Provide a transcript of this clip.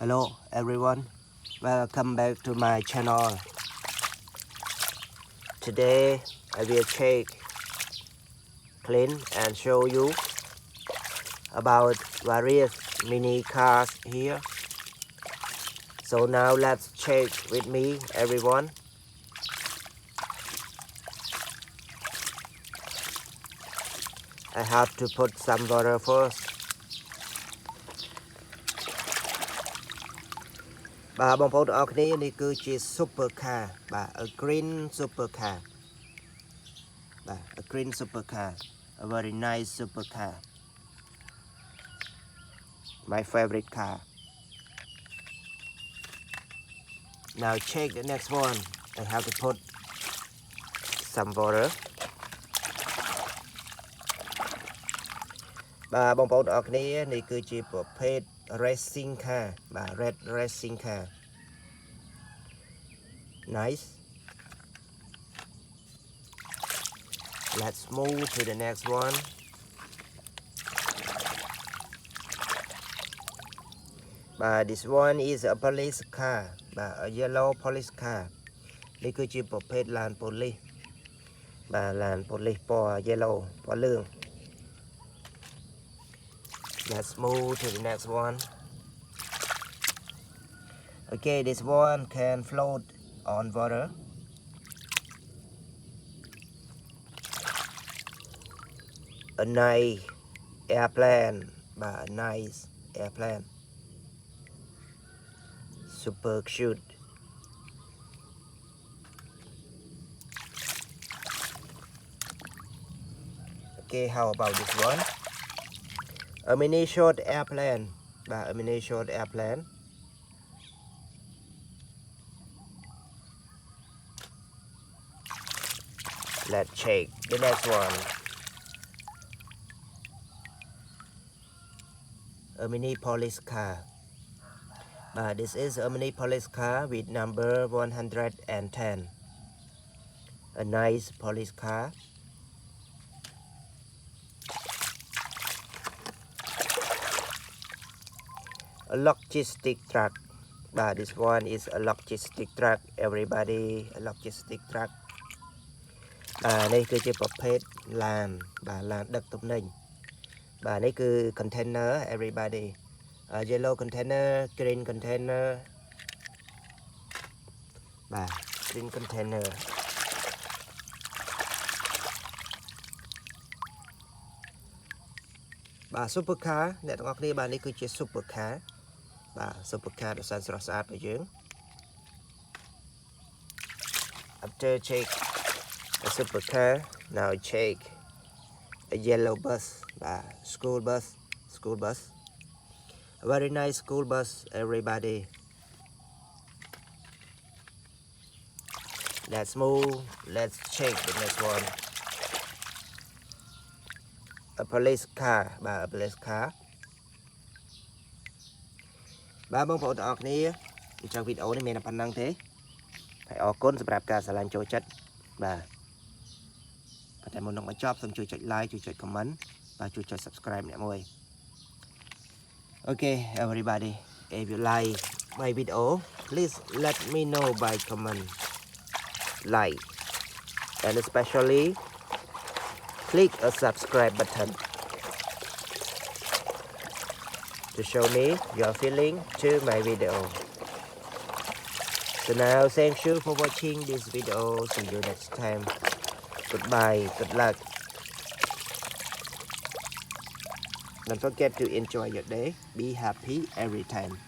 Hello everyone, welcome back to my channel. Today I will check, clean and show you about various mini cars here. So now let's check with me everyone. I have to put some water first. បាទបងប្អូនទាំងអស់គ្នានេះគឺជា super car បាទ a green super car បាទ a green super car, a very nice super car, my favorite car. Now check the next one. I have to put some water. បាទបងប្អូនទាំងអស់គ្នានេះគឺជាប្រភេទ racing car បាទ red racing car. Nice. Let's move to the next one. But this one is a police car, but a yellow police car. នេះគឺជាប្រភេទឡានប៉ូលីសបាទឡានប៉ូលីសពណ៌ yellow ពណ៌លឿង Let's move to the next one. Okay, this one can float on water. A nice airplane, but a nice airplane. Super cute. Okay, how about this one? A mini short airplane, but a mini short airplane. Let's check the next one. A mini police car. But this is a mini police car with number 110. A nice police car. A logistic truck. But this one is a logistic truck. Everybody, a logistic truck. នេះគឺជាប្រភេទឡានបាទឡានដឹកទំនិញបាទនេះគឺ container everybody, yellow container, green container បាទ green container បាទ super car អ្នកទាំងអស់គ្នាបាទនេះគឺជា super car បាទ super car ដ៏សែនស្រស់ស្អាតរបស់យើង After check a super car, now check a yellow bus, school bus, a very nice school bus everybody. Let's move, let's check the next one. A police car, a police car. បាទបងប្អូនទាំងអស់គ្នាtrong video នេះមានតែប៉ុណ្្នឹងទេហើយអរគុណសម្រាប់ការស្រឡាញ់ចូលចិត្តបាទតែមុននឹងបញ្ចប់សូមជួយចុច like ជួយចុច comment បាទជួយចុច subscribe អ្នកមួយ Okay everybody, if you like my video please let me know by comment, like and especially click a subscribe button to show me your feeling to my video. So now thank you for watching this video. See you next time. Goodbye, good luck. Don't forget to enjoy your day. Be happy every time.